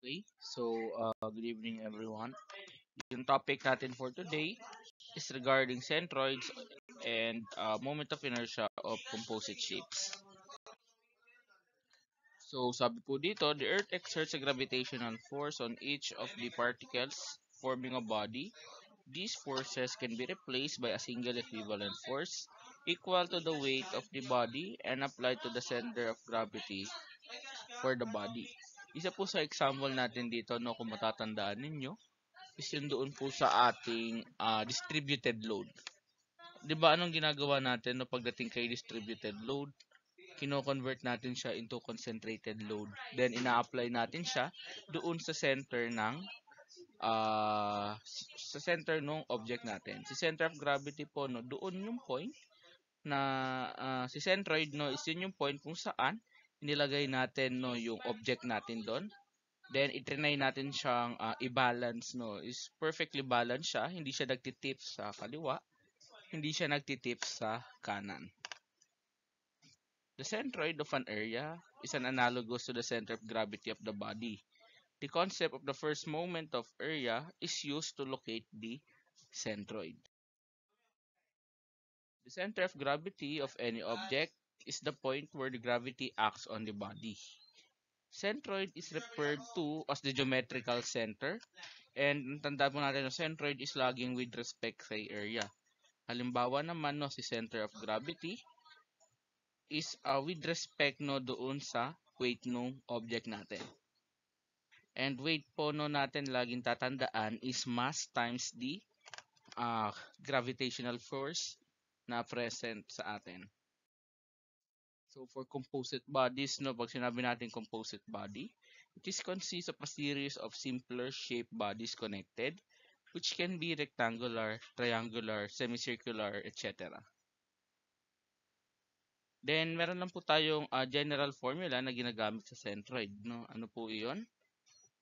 Okay, good evening everyone. Yung topic natin for today is regarding centroids and moment of inertia of composite shapes. So, sabi po dito, the Earth exerts a gravitational force on each of the particles forming a body. These forces can be replaced by a single equivalent force equal to the weight of the body and applied to the center of gravity for the body. Isa po sa example natin dito, no, kung matatandaan ninyo, is yun doon po sa ating distributed load. 'Di ba anong ginagawa natin no pagdating kay distributed load? Kino-convert natin siya into concentrated load. Then ina-apply natin siya doon sa center ng sa center ng object natin. Si center of gravity po no, doon yung point na si centroid no is yun yung point kung saan inilagay natin no yung object natin doon. Then, itrinay natin siyang i-balance, no? Is perfectly balanced siya. Hindi siya nagtitip sa kaliwa. Hindi siya nagtitip sa kanan. The centroid of an area is an analogous to the center of gravity of the body. The concept of the first moment of area is used to locate the centroid. The center of gravity of any object is the point where the gravity acts on the body. Centroid is referred to as the geometrical center. And tandaan po natin na centroid is laging with respect sa area. Halimbawa naman no, si center of gravity is with respect no doon sa weight ng object natin. And weight po no natin laging tatandaan is mass times the gravitational force na present sa atin. So for composite bodies, no, pag sinabi natin composite body, it is consists of a series of simpler shaped bodies connected, which can be rectangular, triangular, semicircular, etc. Then meron lang po tayong general formula na ginagamit sa centroid, no? Ano po 'yon?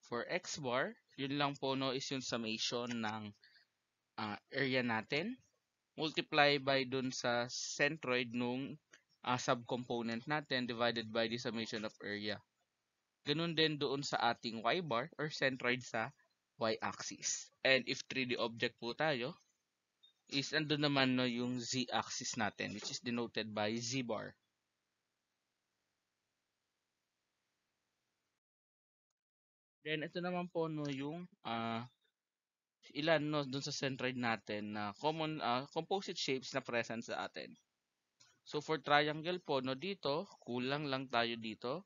For x bar, yun lang po no is yung summation ng area natin multiply by dun sa centroid nung subcomponent natin divided by the summation of area. Ganun din doon sa ating y bar or centroid sa y-axis. And if 3D object po tayo, is andun naman no, yung z-axis natin which is denoted by z bar. Then ito naman po no, yung ilan no, dun sa centroid natin na common composite shapes na present sa atin. So for triangle po no dito, kulang lang tayo dito.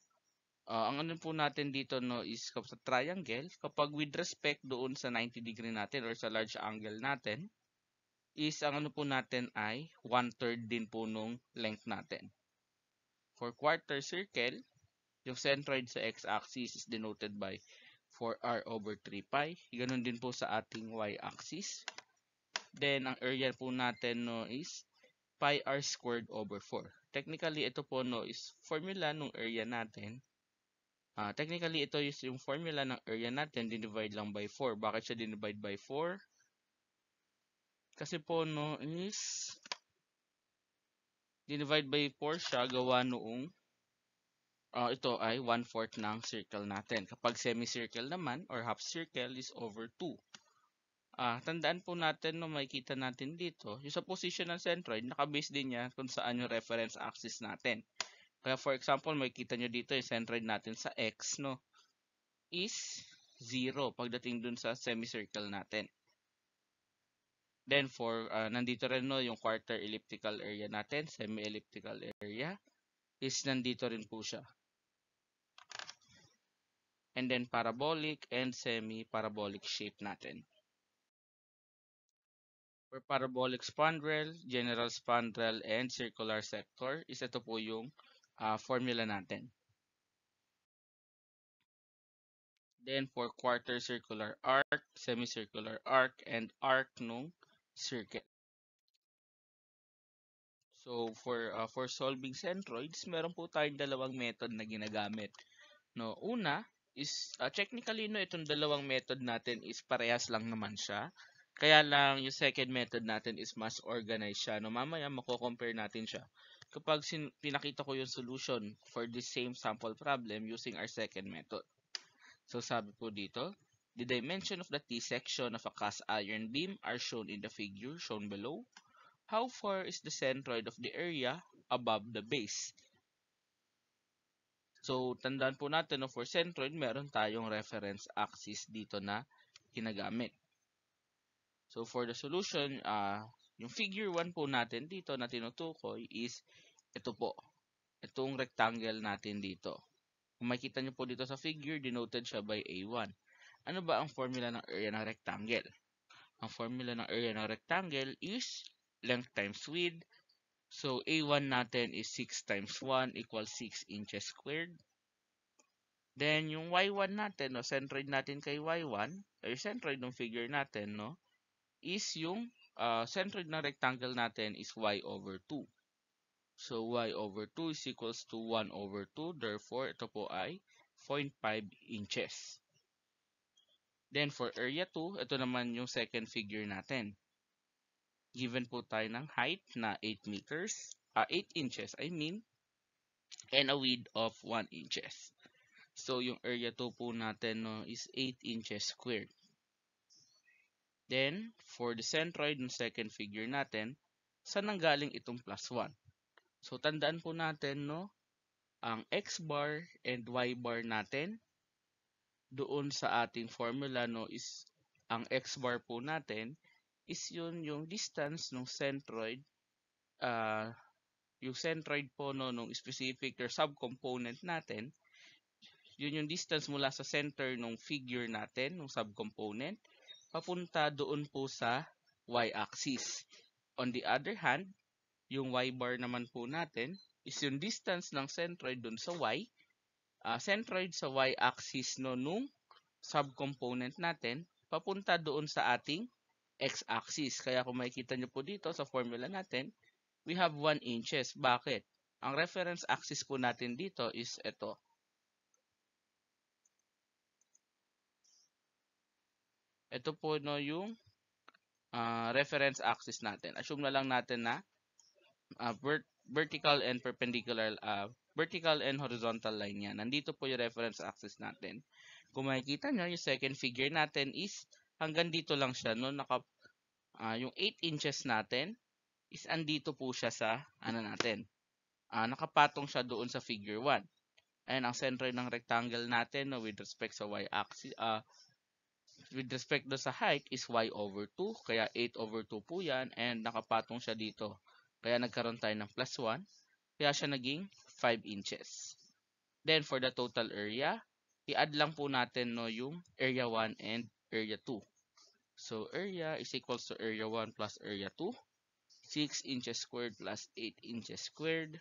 Ang ano po natin dito no is sa triangle, kapag with respect doon sa 90 degree natin or sa large angle natin, is ang ano po natin ay 1/3 din po nung length natin. For quarter circle, yung centroid sa x-axis is denoted by 4r over 3 pi. Ganun din po sa ating y-axis. Then, ang area po natin no is pi r squared over 4. Technically, ito po no is formula ng area natin. Technically, ito is yung formula ng area natin, dinivide lang by 4. Bakit siya dinivide by 4? Kasi po no is dinivide by 4 siya gawa noong ito ay 1/4 ng circle natin. Kapag semicircle naman or half circle is over 2. Tandaan po natin no makikita natin dito, yung sa position ng centroid, nakabase din yan kung saan yung reference axis natin. Kaya for example, makikita nyo dito yung centroid natin sa x no is 0 pagdating dun sa semicircle natin. Then for nandito rin no yung quarter elliptical area natin, semi-elliptical area is nandito rin po siya. And then parabolic and semi-parabolic shape natin. For parabolic spandrel, general spandrel, and circular sector is ito po yung formula natin. Then for quarter circular arc, semicircular arc, and arc nung circle. So for solving centroids, meron po tayong dalawang method na ginagamit. No, una is technically no itong dalawang method natin is parehas lang naman siya. Kaya lang yung second method natin is mas organized siya. No, mamaya mako-compare natin siya kapag pinakita ko yung solution for the same sample problem using our second method. So sabi po dito, the dimension of the T-section of a cast iron beam are shown in the figure shown below. How far is the centroid of the area above the base? So, tandaan po natin no, for centroid, meron tayong reference axis dito na ginagamit. So, for the solution, yung figure 1 po natin dito na tinutukoy is ito po. Itong rectangle natin dito. Kung makikita nyo po dito sa figure, denoted siya by A1. Ano ba ang formula ng area ng rectangle? Ang formula ng area ng rectangle is length times width. So, A1 natin is 6 times 1 equals 6 inches squared. Then, yung Y1 natin, no, centroid natin kay Y1, or centroid ng figure natin, no, is yung centroid ng rectangle natin is Y over 2. So, Y over 2 is equals to 1 over 2. Therefore, ito po ay 0.5 inches. Then, for area 2, ito naman yung second figure natin. Given po tayo ng height na 8 inches, and a width of 1 inches. So, yung area 2 po natin no, is 8 inches squared. Then, for the centroid ng second figure natin, saan nanggaling itong plus 1? So, tandaan po natin, no, ang x bar and y bar natin, doon sa ating formula, no, is, ang x bar po natin, is yun yung distance ng centroid, yung centroid po, no, nung specific or subcomponent natin, yun yung distance mula sa center ng figure natin, ng subcomponent, papunta doon po sa y-axis. On the other hand, yung y-bar naman po natin is yung distance ng centroid doon sa centroid sa y-axis no, nung subcomponent natin, papunta doon sa ating x-axis. Kaya kung makikita nyo po dito sa formula natin, we have 1 inches. Bakit? Ang reference axis po natin dito is ito. Ito po no yung reference axis natin. Assume na lang natin na vertical and perpendicular, vertical and horizontal line yan. Nandito po yung reference axis natin. Kung makikita nyo, yung second figure natin is hanggang dito lang siya. No? Yung 8 inches natin is andito po siya sa natin. Nakapatong siya doon sa figure 1. And ang center ng rectangle natin no, with respect sa y-axis, with respect do sa height is y over 2. Kaya 8 over 2 po yan. And nakapatong siya dito. Kaya nagkaroon tayo ng plus 1. Kaya siya naging 5 inches. Then for the total area, i-add lang po natin no, yung area 1 and area 2. So area is equals to area 1 plus area 2. 6 inches squared plus 8 inches squared.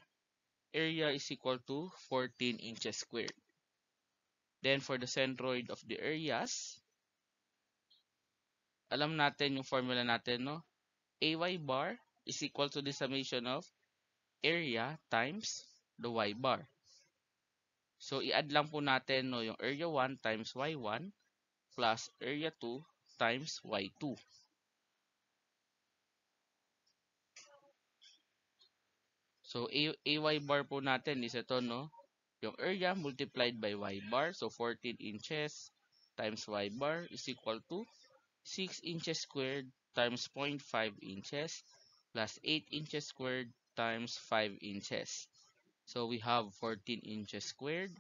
Area is equal to 14 inches squared. Then for the centroid of the areas, alam natin yung formula natin, no? AY bar is equal to the summation of area times the Y bar. So, i-add lang po natin no, yung area 1 times Y1 plus area 2 times Y2. So, AY bar po natin is ito, no? Yung area multiplied by Y bar. So, 14 inches times Y bar is equal to 6 inches squared times 0.5 inches plus 8 inches squared times 5 inches. So, we have 14 inches squared.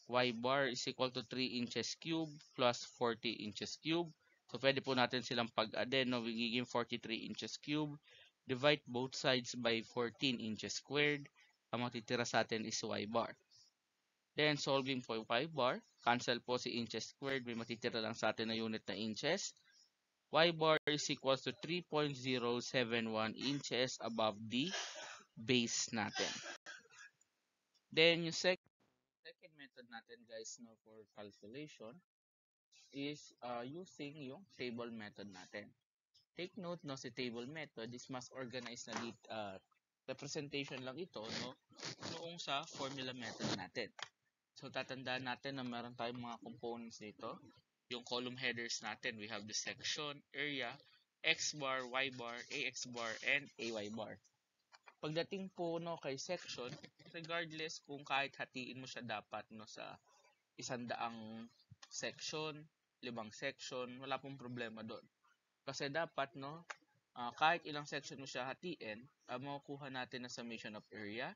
Y bar is equal to 3 inches cube plus 40 inches cube. So, pwede po natin silang pag-add, no? Magiging 43 inches cube. Divide both sides by 14 inches squared. Ang matitira sa atin is Y bar. Then, solving for Y bar, cancel po si inches squared. May matitira lang sa atin na unit na inches. Y bar is equals to 3.071 inches above the base natin. Then, yung second method natin, guys, no, for calculation is using yung table method natin. Take note, no, si table method is mas organized na representation lang ito, no, noong sa formula method natin. So, tatandaan natin na meron tayong mga components dito. Yung column headers natin, we have the section, area, x bar, y bar, ax bar, and ay bar. Pagdating po no, kay section, regardless kung kahit hatiin mo siya dapat no, sa 100 section, 5 section, wala pong problema doon. Kasi dapat, no, kahit ilang section mo siya hatiin, makukuha natin na summation of area,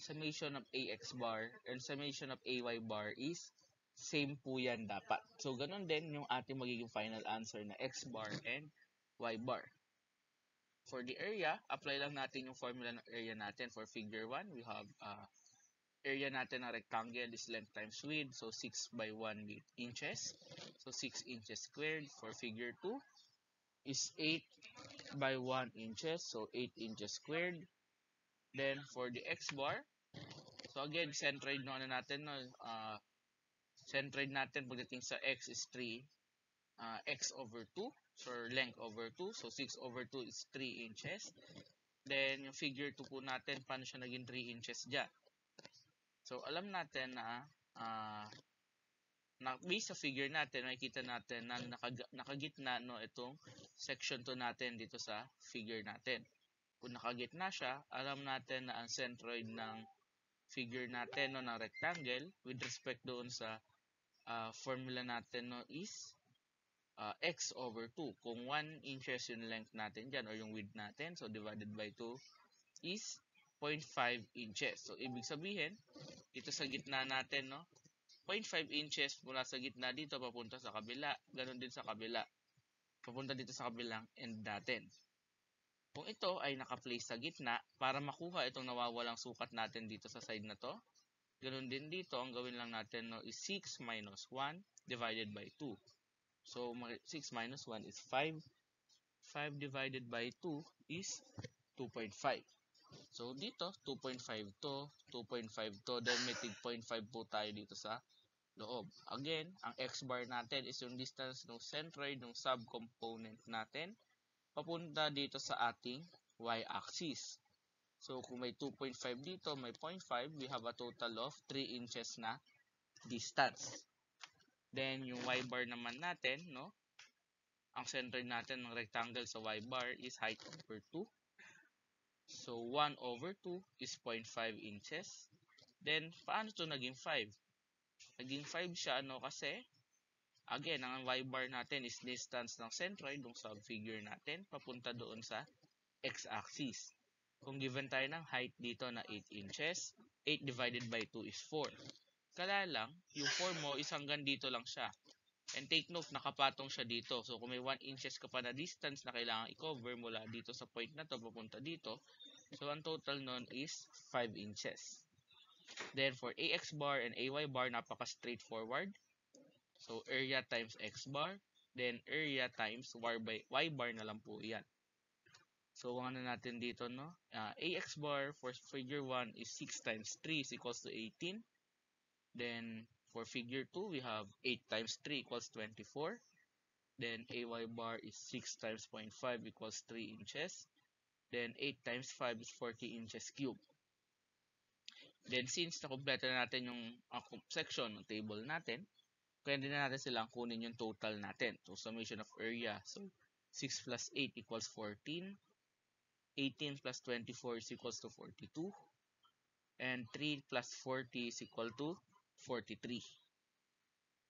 summation of AX bar, and summation of AY bar is same po yan dapat. So, ganun din yung ating magiging final answer na X bar and Y bar. For the area, apply lang natin yung formula ng area natin. For figure 1, we have area natin ng rectangle is length times width. So, 6 by 1 inches. So, 6 inches squared. For figure 2 is 8 by 1 inches. So, 8 inches squared. Then, for the X bar, so again, centroid no, natin, no, centroid natin pagdating sa X is 3 X over 2. So, length over 2. So, 6 over 2 is 3 inches. Then, yung figure 2 po natin, paano siya naging 3 inches dyan? So, alam natin na based sa figure natin, makikita natin na nakagitna no, itong section 2 natin dito sa figure natin. Kung nakagitna siya, alam natin na ang centroid ng figure natin no, ng rectangle with respect doon sa formula natin no, is x over 2. Kung 1 inches yung length natin dyan or yung width natin, so divided by 2 is 0.5 inches. So, ibig sabihin, dito sa gitna natin, no, 0.5 inches mula sa gitna dito papunta sa kabila. Ganon din sa kabila. Papunta dito sa kabilang end natin. Kung ito ay naka-place sa gitna, para makuha itong nawawalang sukat natin dito sa side na to, ganon din dito, ang gawin lang natin no, is 6 minus 1 divided by 2. So, 6 minus 1 is 5. 5 divided by 2 is 2.5. So, dito, 2.5 to, 2.5 to, then may tig 0.5 po tayo dito sa loob. Again, ang X bar natin is yung distance ng centroid ng subcomponent natin papunta dito sa ating y-axis. So, kung may 2.5 dito, may 0.5, we have a total of 3 inches na distance. Then, yung y-bar naman natin, no? Ang centroid natin ng rectangle sa y-bar is height over 2. So, 1 over 2 is 0.5 inches. Then, paano ito naging 5? Naging 5 siya, no? Kasi, again, ang y-bar natin is distance ng centroid, ng subfigure natin, papunta doon sa x-axis. Kung given tayo ng height dito na 8 inches, 8 divided by 2 is 4. Kaya lang, yung 4 mo is hanggang dito lang siya. And take note, nakapatong siya dito. So, kung may 1 inches ka pa na distance na kailangan i-cover mula dito sa point na to, papunta dito, so ang total nun is 5 inches. Then, for AX bar and AY bar, napaka-straightforward. So, area times X bar, then area times Y bar na lang po yan. So, ano natin dito, no? AX bar for figure 1 is 6 times 3 is equals to 18. Then, for figure 2, we have 8 times 3 equals 24. Then, AY bar is 6 times 0.5 equals 3 inches. Then, 8 times 5 is 40 inches cube. Then, since nakompleto na natin yung section ng table natin, pwede na natin silang kunin yung total natin. So, summation of area. So, 6 plus 8 equals 14. 18 plus 24 is equals to 42. And 3 plus 40 is equal to 43.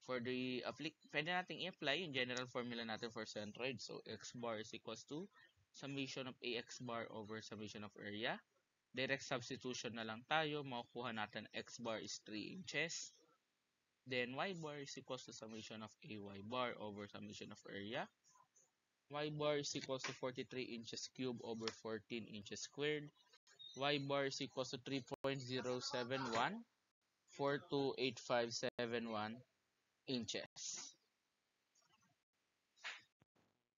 For the pwede natin i-apply yung general formula natin for centroid. So, x bar is equals to summation of ax bar over summation of area. Direct substitution na lang tayo. Makukuha natin x bar is 3 inches. Then, y bar is equals to summation of ay bar over summation of area. Y bar is equals to 43 inches cube over 14 inches squared. Y bar is equals to 3.071 428571 inches.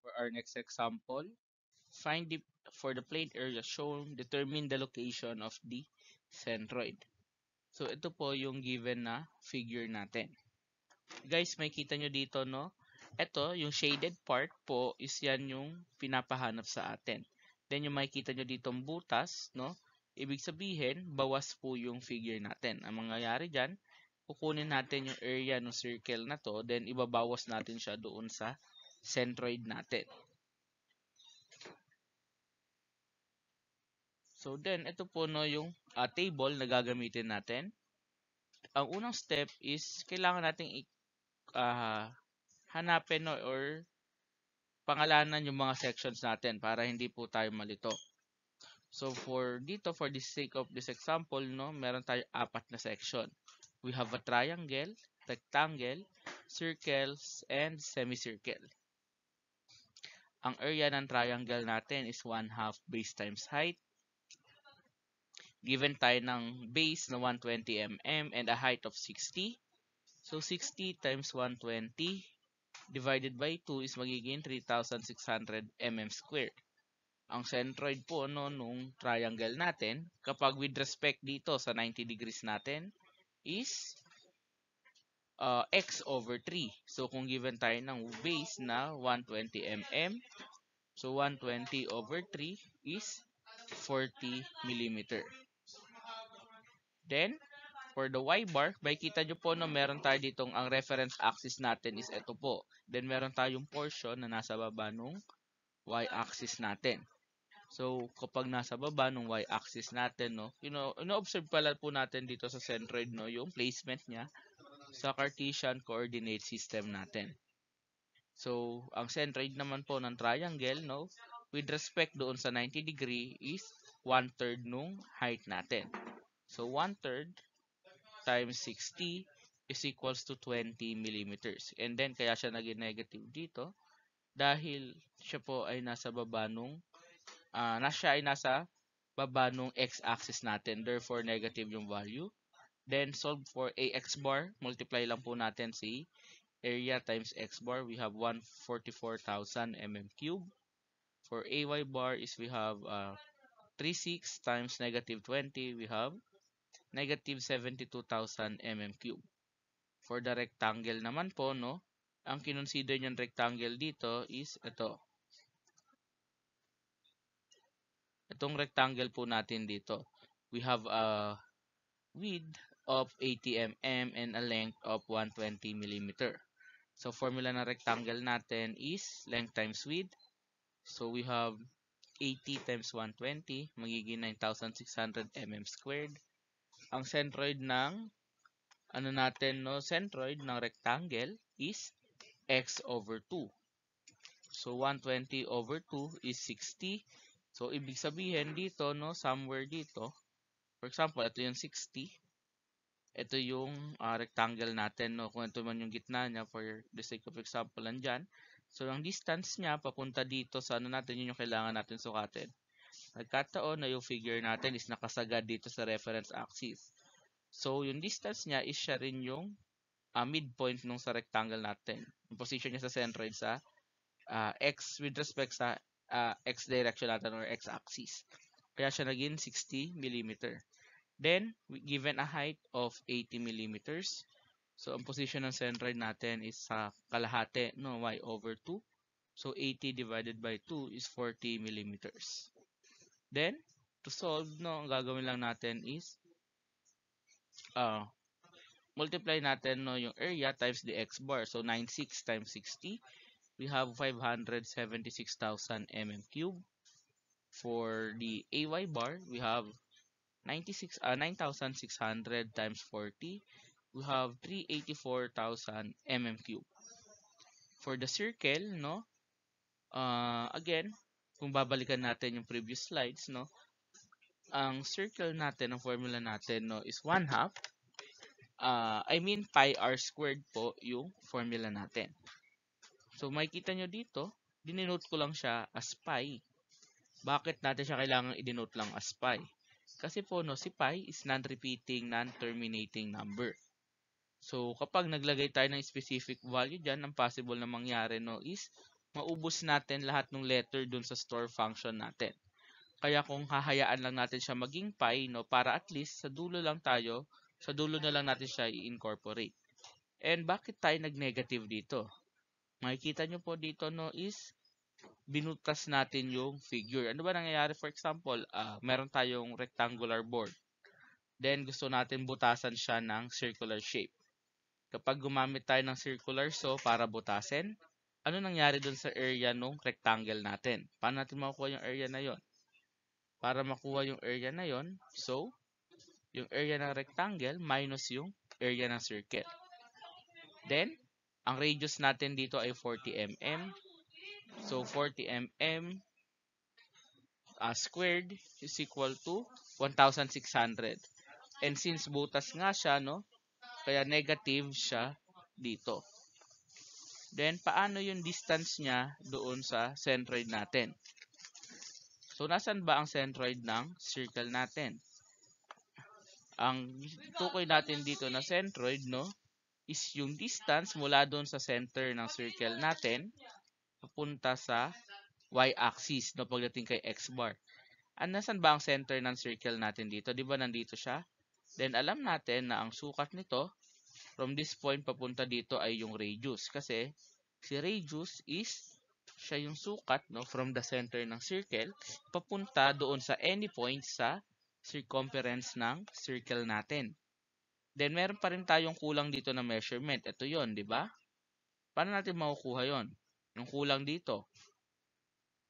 For our next example, for the plate area shown, determine the location of the centroid. So, ito po yung given na figure natin. Guys, makikita nyo dito, no? Ito, yung shaded part po is yan yung pinapahanap sa atin. Then, yung makikita nyo dito butas, no? Ibig sabihin, bawas po yung figure natin. Ang mangyayari dyan, kukunin natin yung area ng circle na to, then ibabawas natin siya doon sa centroid natin. So, then, ito po no yung table na gagamitin natin. ang unang step is kailangan nating hanapin or pangalanan yung mga sections natin para hindi po tayo malito. So for the sake of this example, no, meron tayo apat na section. We have a triangle, rectangle, circles, and semicircle. Ang area ng triangle natin is 1/2 base times height. Given tayo ng base na 120 mm and a height of 60. So 60 times 120 divided by 2 is magiging 3,600 mm squared. Ang centroid po nung triangle natin, kapag with respect dito sa 90 degrees natin, is x over 3. So kung given tayo ng base na 120 mm, so 120 over 3 is 40 mm. Then, for the y bar, makikita nyo po na meron tayo ditong ang reference axis natin is ito po. Then meron tayong portion na nasa baba nung y axis natin. So, kapag nasa baba ng y-axis natin, no, ino-observe pala po natin dito sa centroid, no, yung placement niya sa Cartesian coordinate system natin. So, ang centroid naman po ng triangle, no, with respect doon sa 90 degree is 1/3 nung height natin. So, 1/3 times 60 is equals to 20 millimeters. And then, kaya siya naging negative dito dahil siya po ay nasa baba nung nasa baba nung x-axis natin. Therefore, negative yung value. Then, solve for ax bar. Multiply lang po natin si area times x bar. We have 144,000 mm cube. For ay bar is we have 36 times negative 20. We have negative 72,000 mm cube. For the rectangle naman po, no, ang kinonsider niyang rectangle dito is ito. Itong rectangle po natin dito. We have a width of 80 mm and a length of 120 mm. So, formula ng rectangle natin is length times width. So, we have 80 times 120, magiging 9,600 mm squared. Ang centroid ng centroid ng rectangle is x over 2. So, 120 over 2 is 60. So, ibig sabihin dito, no, somewhere dito, for example, ito yung 60. Ito yung rectangle natin, no? Kung ito man yung gitna niya, for the sake of example, nandyan. So, ang distance niya, papunta dito sa natin, yun yung kailangan natin sukatin. Nagkataon na yung figure natin is nakasagad dito sa reference axis. So, yung distance niya is siya rin yung midpoint nung sa rectangle natin. Yung position niya sa centroid sa x with respect sa x direction natin or x-axis. Kaya siya naging 60 mm. Then, given a height of 80 millimeters, so ang position ng centroid natin is sa kalahati, no, y over 2. So, 80 divided by 2 is 40 millimeters. Then, to solve, no, ang gagawin lang natin is multiply natin, no, yung area times the x bar. So, 96 times 60, we have 576,000 mm cube. For the ay bar, we have 9,600 times 40, we have 384,000 mm cube. For the circle, no, again, kung babalikan natin yung previous slides, no, ang circle natin, ang formula natin, no, is 1/2. Pi r squared po yung formula natin. So, makikita nyo dito, dinenote ko lang siya as pi. Bakit natin siya kailangan i-denote lang as pi? Kasi po, no, si pi is non-repeating, non-terminating number. So, kapag naglagay tayo ng specific value dyan, ang possible na mangyari, no, is maubos natin lahat ng letter dun sa store function natin. Kaya kung hahayaan lang natin siya maging pi, no, para at least sa dulo na lang natin siya i-incorporate. And bakit tayo nag-negative dito? Makikita nyo po dito, no, is binutas natin yung figure. Ano ba nangyayari? For example, meron tayong rectangular board. Then, gusto natin butasan siya ng circular shape. Kapag gumamit tayo ng circular saw para butasin, ano nangyari dun sa area ng rectangle natin? Paano natin makukuha yung area na yon? Para makuha yung area na yon, so, yung area ng rectangle minus yung area ng circle. Then, ang radius natin dito ay 40 mm. So, 40 mm squared is equal to 1,600. And since butas nga siya, no, kaya negative siya dito. Then, paano yung distance niya doon sa centroid natin? So, nasan ba ang centroid ng circle natin? Ang tukoy natin dito na centroid, no, is yung distance mula doon sa center ng circle natin papunta sa y-axis, no, pagdating kay x-bar. Nasan ba ang center ng circle natin dito? Di ba nandito siya? Then, alam natin na ang sukat nito from this point papunta dito ay yung radius. Kasi, si radius is siya yung sukat, no, from the center ng circle papunta doon sa any point sa circumference ng circle natin. Then, meron pa rin tayong kulang dito na measurement. Ito yon, di ba? Paano natin makukuha yon? Yung kulang dito.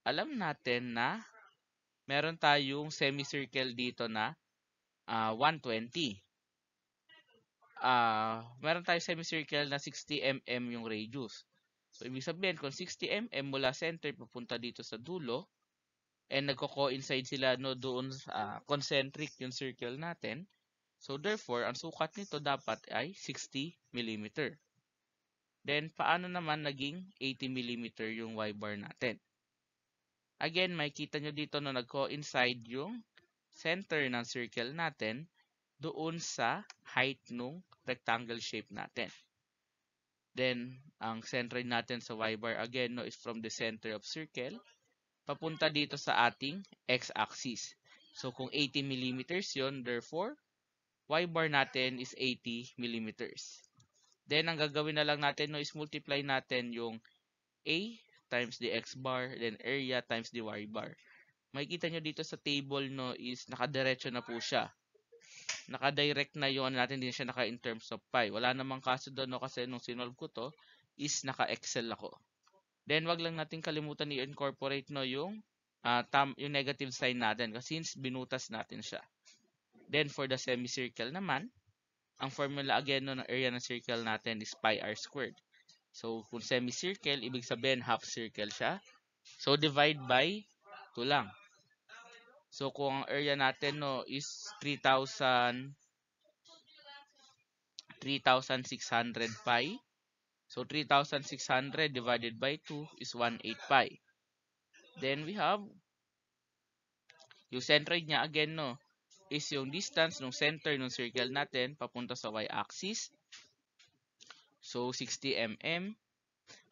Alam natin na meron tayong semicircle dito na 120. Meron tayong semicircle na 60 mm yung radius. So, ibig sabihin, kung 60 mm mula center papunta dito sa dulo, and nagko-coincide sila, no, doon concentric yung circle natin. So, therefore, ang sukat nito dapat ay 60 mm. Then, paano naman naging 80 mm yung y-bar natin? Again, makikita nyo dito na nag-coincide yung center ng circle natin doon sa height ng rectangle shape natin. Then, ang centroid natin sa y-bar again, no, is from the center of circle papunta dito sa ating x-axis. So, kung 80 mm yun, therefore, y-bar natin is 80 mm. Then, ang gagawin na lang natin, no, is multiply natin yung a times the x-bar, then area times the y-bar. Makikita nyo dito sa table, no, is nakadiretso na po siya. Naka-direct na yun natin, hindi siya naka in terms of pi. Wala namang kaso doon, no, kasi nung sinolve ko to, is naka-excel ako. Then, wag lang natin kalimutan i-incorporate, no, yung negative sign natin kasi since binutas natin siya. Then, for the semicircle naman, ang formula again, no, ng area ng circle natin is pi r squared. So, kung semicircle, ibig sabihin half circle siya. So, divide by 2 lang. So, kung ang area natin, no, is 3,600 pi. So, 3,600 divided by 2 is 1/8 pi. Then, we have yung centroid niya again, no, is yung distance ng center ng circle natin papunta sa y-axis. So, 60 mm.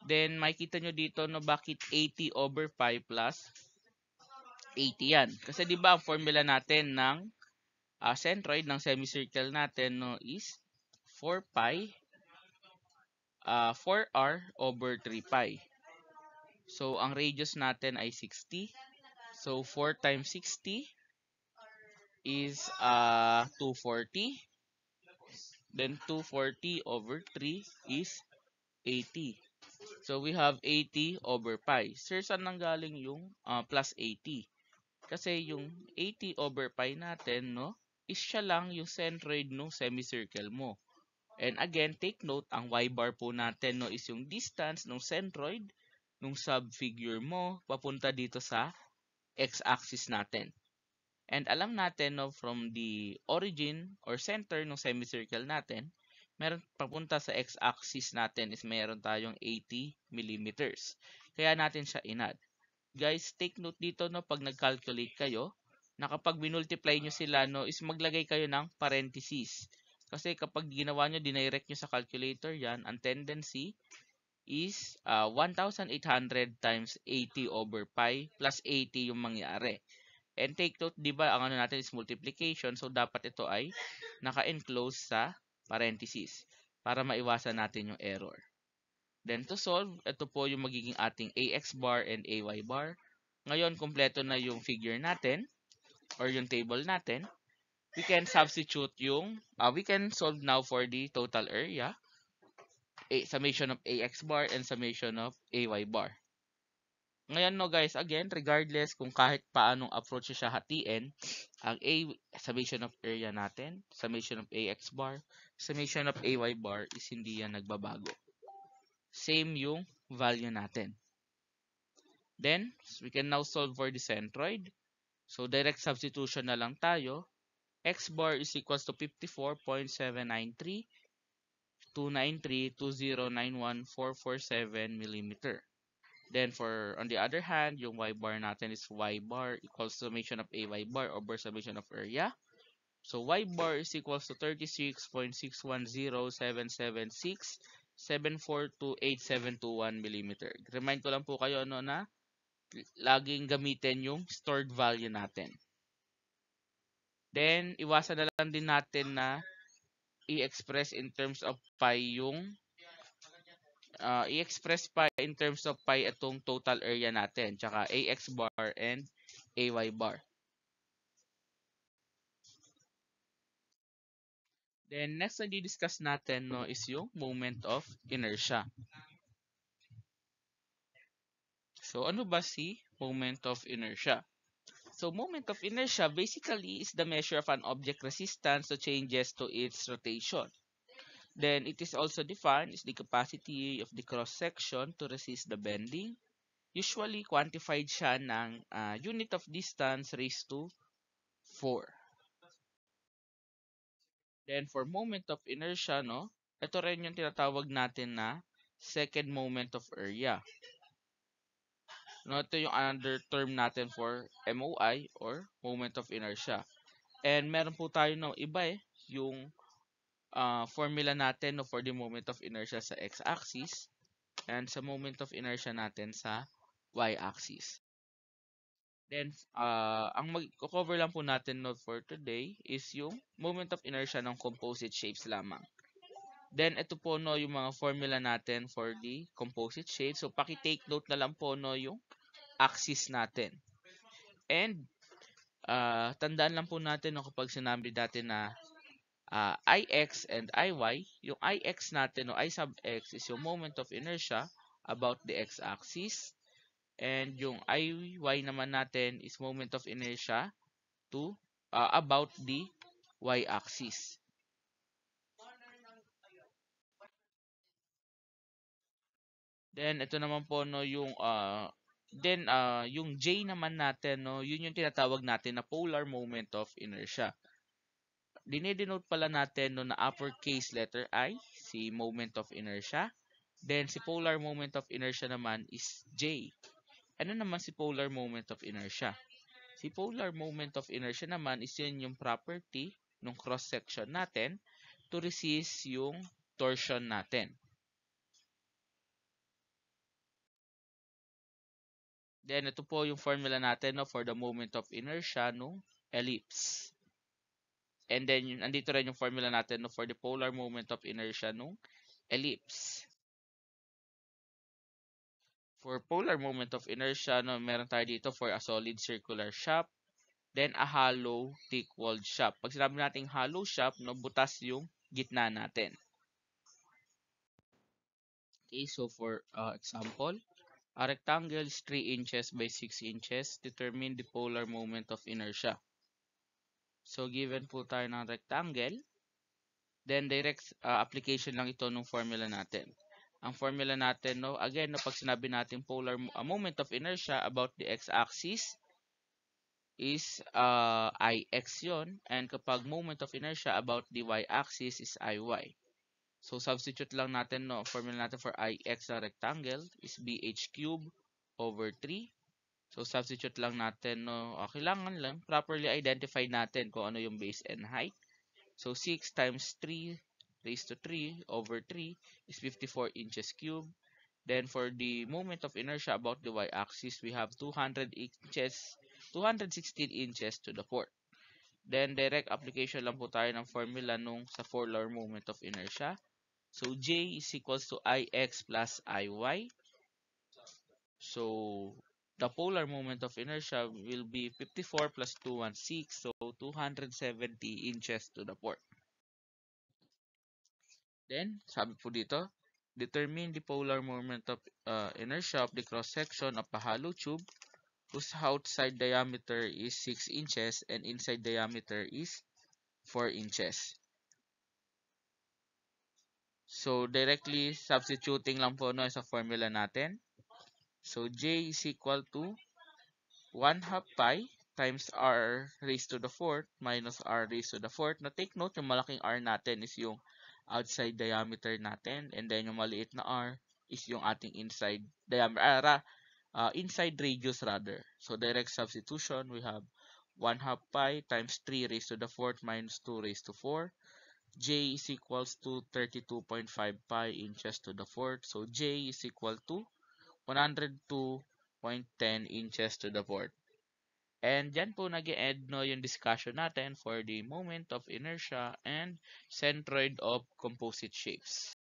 Then, makikita nyo dito, no, bakit 80 over pi plus 80 yan. Kasi, di ba, ang formula natin ng centroid ng semicircle natin, no, is 4 pi 4r over 3 pi. So, ang radius natin ay 60. So, 4 times 60 is 240. Then, 240 over 3 is 80. So, we have 80 over pi. Sir, saan nanggaling yung plus 80? Kasi yung 80 over pi natin, no, is siya lang yung centroid ng semicircle mo. And again, take note, ang y-bar po natin, no, is yung distance ng centroid ng subfigure mo papunta dito sa x-axis natin. And alam natin, no, from the origin or center ng semicircle natin, meron papunta sa x-axis natin is meron tayong 80 mm. Kaya natin siya inad. Guys, take note dito, no, pag nag-calculate kayo, na kapag binultiply nyo sila, no, is maglagay kayo ng parenthesis. Kasi kapag ginawa nyo, dinirect nyo sa calculator yan, ang tendency is 1,800 times 80 over pi plus 80 yung mangyari. And take note, di ba, ang ano natin is multiplication, so dapat ito ay naka-enclose sa parenthesis para maiwasan natin yung error. Then to solve, ito po yung magiging ating ax bar and ay bar. Ngayon, kumpleto na yung figure natin or yung table natin. We can substitute yung, we can solve now for the total area, summation of ax bar and summation of ay bar. Ngayon no guys, again, regardless kung kahit paanong approach siya hatiin, ang A, summation of area natin, summation of AX bar, summation of AY bar is hindi yan nagbabago. Same yung value natin. Then, we can now solve for the centroid. So, direct substitution na lang tayo. X bar is equals to 54.793,293,2091,447 millimeter. Then for on the other hand, yung y bar natin is y bar equals summation of ay bar over summation of area. So y bar is equals to 36.610,776,742,8721 millimeter. Remind ko lang po kayo no, na laging gamitin yung stored value natin. Then iwasan na lang din natin na i-express in terms of pi yung i-express pa in terms of pi itong total area natin, tsaka AX bar and AY bar. Then next na di-discuss natin no, is yung moment of inertia. So ano ba si moment of inertia? So moment of inertia basically is the measure of an object resistance to changes to its rotation. Then it is also defined as the capacity of the cross section to resist the bending. Usually quantified siya ng unit of distance raised to 4. Then for moment of inertia, no, ito rin yung tinatawag natin na second moment of area. No, ito yung another term natin for MOI or moment of inertia. And meron po tayo no iba yung formula natin no, for the moment of inertia sa x-axis and sa moment of inertia natin sa y-axis. Then, ang mag-cover lang po natin no, for today is yung moment of inertia ng composite shapes lamang. Then, ito po no, yung mga formula natin for the composite shape. So, paki-take note na lang po no, yung axis natin. And, tandaan lang po natin no, kapag sinabi natin na IX and IY, yung IX natin no, I sub X is yung moment of inertia about the x-axis. And yung IY naman natin is moment of inertia to about the y-axis. Then ito naman po no yung yung J naman natin no, yun yung tinatawag natin na polar moment of inertia. Dinedenote pala natin no na uppercase letter I, si moment of inertia. Then si polar moment of inertia naman is J. Ano naman si polar moment of inertia? Si polar moment of inertia naman is yun yung property ng cross section natin to resist yung torsion natin. Then, ito po yung formula natin no, for the moment of inertia nung ellipse. And then, andito rin yung formula natin no, for the polar moment of inertia nung ellipse. For polar moment of inertia, no, meron tayo dito for a solid circular shaft, then a hollow thick-walled shaft. Pag sinabi natin hollow shaft, no, butas yung gitna natin. Okay, so for example, a rectangle is 3 inches by 6 inches. Determine the polar moment of inertia. So, given po tayo ng rectangle, then direct application lang ito ng formula natin. Ang formula natin, no, again, no, pag sinabi natin polar moment of inertia about the x-axis is Ix yon, and kapag moment of inertia about the y-axis is Iy. So, substitute lang natin, no, formula natin for Ix na rectangle is bh cube over 3. So, substitute lang natin, no, kailangan lang properly identify natin kung ano yung base and height. So, 6 times 3 raised to 3 over 3 is 54 inches cube. Then, for the moment of inertia about the y-axis, we have 216 inches to the 4th. Then, direct application lang po tayo ng formula nung sa polar moment of inertia. So, J is equals to Ix plus Iy. So, the polar moment of inertia will be 54 plus 216, so 270 inches to the 4th. Then, sabi po dito, Determine the polar moment of inertia of the cross-section of a hollow tube whose outside diameter is 6 inches and inside diameter is 4 inches. So, directly substituting lang po no, sa formula natin. So, J is equal to 1 half pi times R raised to the fourth minus R raised to the fourth. Na take note, yung malaking R natin is yung outside diameter natin, and then yung maliit na R is yung ating inside diameter, inside radius rather. So direct substitution, we have 1 half pi times 3 raised to the fourth minus 2 raised to 4. J is equals to 32.5 pi inches to the fourth. So J is equal to 102.10 inches to the fourth. And dyan po nag-end no yung discussion natin for the moment of inertia and centroid of composite shapes.